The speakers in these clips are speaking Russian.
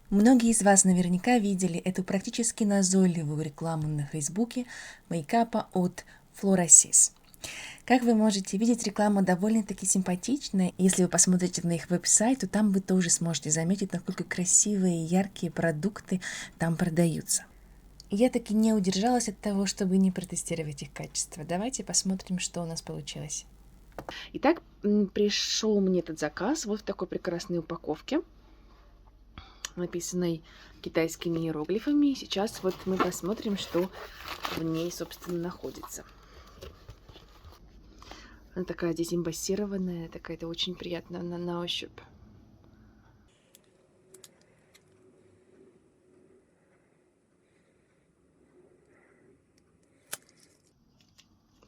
Многие из вас наверняка видели эту практически назойливую рекламу на Фейсбуке мейкапа от Florasis. Как вы можете видеть, реклама довольно-таки симпатичная. Если вы посмотрите на их веб-сайт, то там вы тоже сможете заметить, насколько красивые и яркие продукты там продаются. Я таки не удержалась от того, чтобы не протестировать их качество. Давайте посмотрим, что у нас получилось. Итак, пришел мне этот заказ вот в такой прекрасной упаковке, написанной китайскими иероглифами. И сейчас вот мы посмотрим, что в ней, собственно, находится. Она такая здесь эмбоссированная, такая-то очень приятная на ощупь.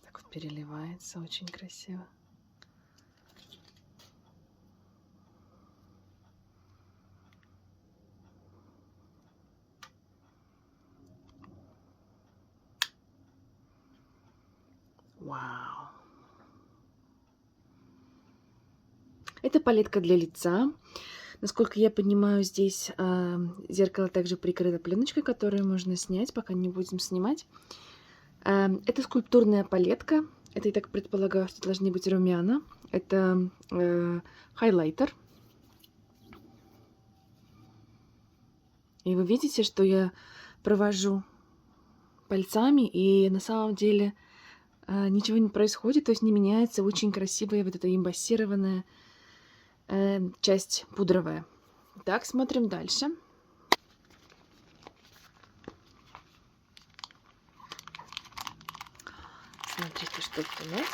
Так вот переливается, очень красиво. Вау! Это палетка для лица. Насколько я понимаю, здесь зеркало также прикрыто пленочкой, которую можно снять, пока не будем снимать. Это скульптурная палетка. Это, я так предполагаю, что должны быть румяна. Это хайлайтер. И вы видите, что я провожу пальцами, и на самом деле ничего не происходит, то есть не меняется. Очень красивая вот эта эмбоссированная часть пудровая. Так, смотрим дальше. Смотрите, что тут у нас.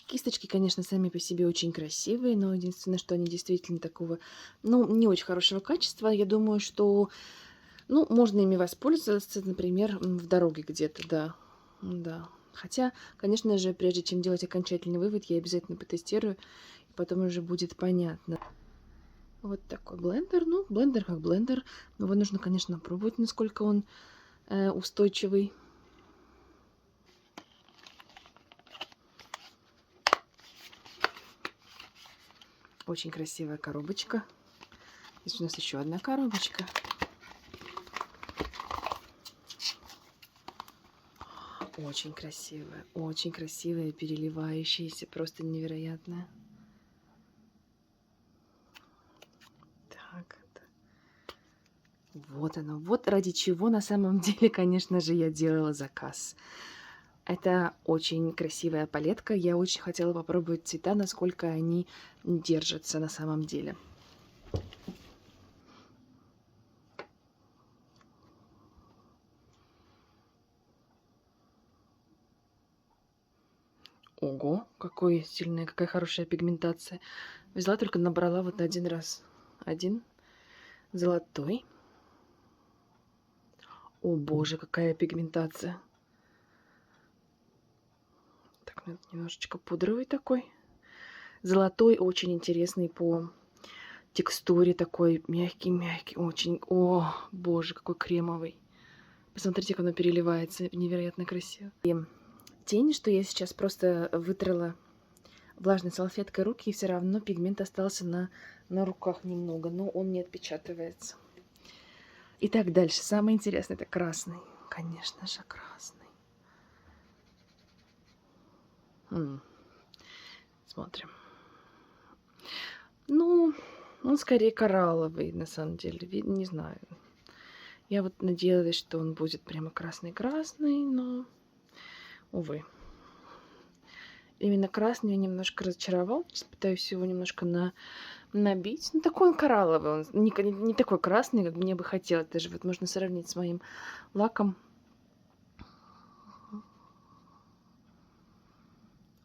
Кисточки, конечно, сами по себе очень красивые, но единственное, что они действительно такого, ну, не очень хорошего качества. Я думаю, что, ну, можно ими воспользоваться, например, в дороге где-то, да. Да. Хотя, конечно же, прежде чем делать окончательный вывод, я обязательно потестирую, и потом уже будет понятно. Вот такой блендер. Ну, блендер как блендер. Но его нужно, конечно, пробовать, насколько он устойчивый. Очень красивая коробочка. Здесь у нас еще одна коробочка. Очень красивая, переливающаяся, просто невероятная. Так, вот оно. Вот ради чего на самом деле, конечно же, я делала заказ. Это очень красивая палетка. Я очень хотела попробовать цвета, насколько они держатся на самом деле. Ого, какой сильная, какая хорошая пигментация. Взяла, только набрала вот один раз. Один золотой. О боже, какая пигментация. Так, немножечко пудровый такой. Золотой очень интересный по текстуре, такой мягкий-мягкий, очень... О, боже, какой кремовый. Посмотрите, как оно переливается, невероятно красиво. И тень, что я сейчас просто вытрала влажной салфеткой руки, и все равно пигмент остался на руках немного, но он не отпечатывается. Итак, дальше. Самое интересное — это красный. Конечно же, красный. Смотрим. Ну, он скорее коралловый, на самом деле. Не знаю. Я вот надеялась, что он будет прямо красный-красный, но, увы. Именно красный меня немножко разочаровал. Сейчас пытаюсь его немножко набить. Ну, такой он коралловый. Он не такой красный, как мне бы хотелось. Даже вот можно сравнить с моим лаком.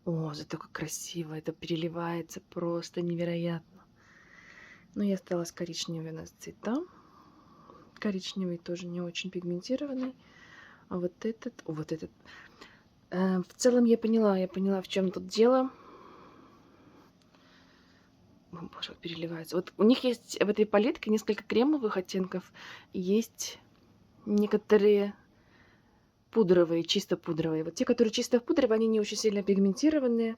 О, зато как красиво. Это переливается просто невероятно. Но я осталась коричневый у нас цвета. Коричневый тоже не очень пигментированный. А вот этот... В целом я поняла, в чем тут дело. О, боже, переливается. Вот у них есть в этой палетке несколько кремовых оттенков. И есть некоторые пудровые, чисто пудровые. Вот те, которые чисто пудровые, они не очень сильно пигментированные.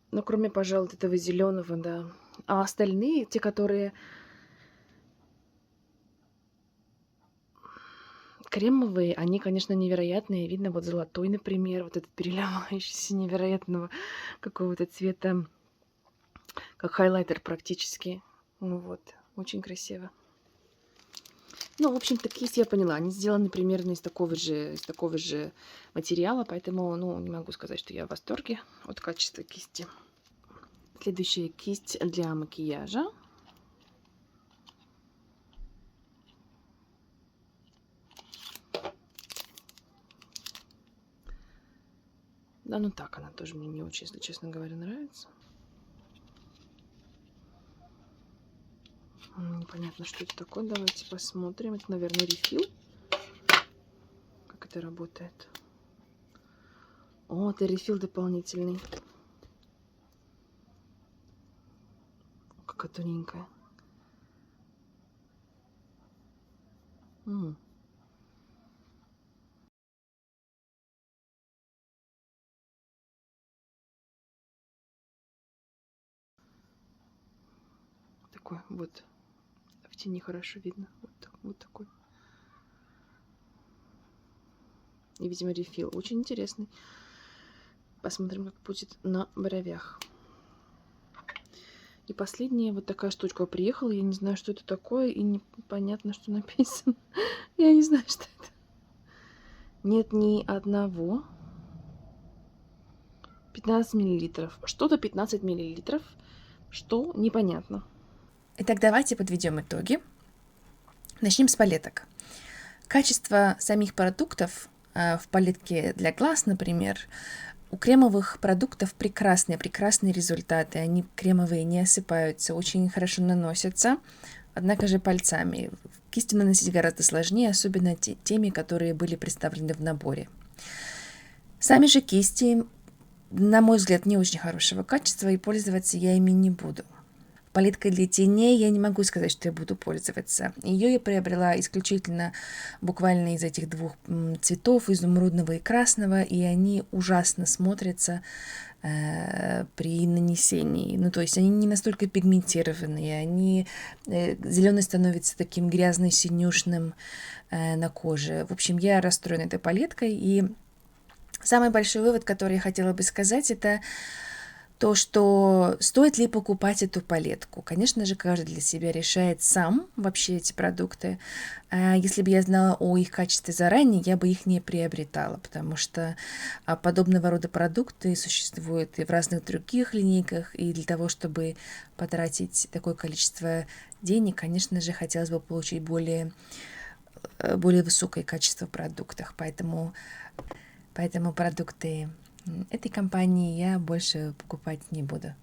Но кроме, пожалуй, этого зеленого, да. А остальные, те, которые Кремовые, они, конечно, невероятные. Видно, вот золотой, например, вот этот переливающийся невероятного какого-то цвета, как хайлайтер практически. Ну вот, очень красиво. Ну, в общем-то, кисть я поняла. Они сделаны примерно из такого же материала, поэтому, ну, не могу сказать, что я в восторге от качества кисти. Следующая кисть для макияжа. Да, ну так, она тоже мне не очень, если честно говоря, нравится. Непонятно, что это такое. Давайте посмотрим. Это, наверное, рефил. Как это работает? О, это рефил дополнительный. Какая тоненькая. Такой вот. В тени хорошо видно. Вот такой. И, видимо, рефил. Очень интересный. Посмотрим, как будет на бровях. И последняя вот такая штучка приехала. Я не знаю, что это такое. И непонятно, что написано. Я не знаю, что это. Нет ни одного. 15 миллилитров. Что-то 15 миллилитров. Что? Непонятно. Итак, давайте подведем итоги. Начнем с палеток. Качество самих продуктов в палетке для глаз, например, у кремовых продуктов прекрасные результаты. Они кремовые, не осыпаются, очень хорошо наносятся. Однако же пальцами. Кистью наносить гораздо сложнее, особенно теми, которые были представлены в наборе. Сами же кисти, на мой взгляд, не очень хорошего качества, и пользоваться я ими не буду. Палеткой для теней я не могу сказать, что я буду пользоваться. Ее я приобрела исключительно буквально из этих двух цветов, изумрудного и красного, и они ужасно смотрятся при нанесении. Ну, то есть они не настолько пигментированные, они зеленый становится таким грязно-синюшным на коже. В общем, я расстроена этой палеткой, и самый большой вывод, который я хотела бы сказать, это то, что стоит ли покупать эту палетку. Конечно же, каждый для себя решает сам вообще эти продукты. Если бы я знала о их качестве заранее, я бы их не приобретала, потому что подобного рода продукты существуют и в разных других линейках, и для того, чтобы потратить такое количество денег, конечно же, хотелось бы получить более высокое качество в продуктах. Поэтому продукты этой компании я больше покупать не буду.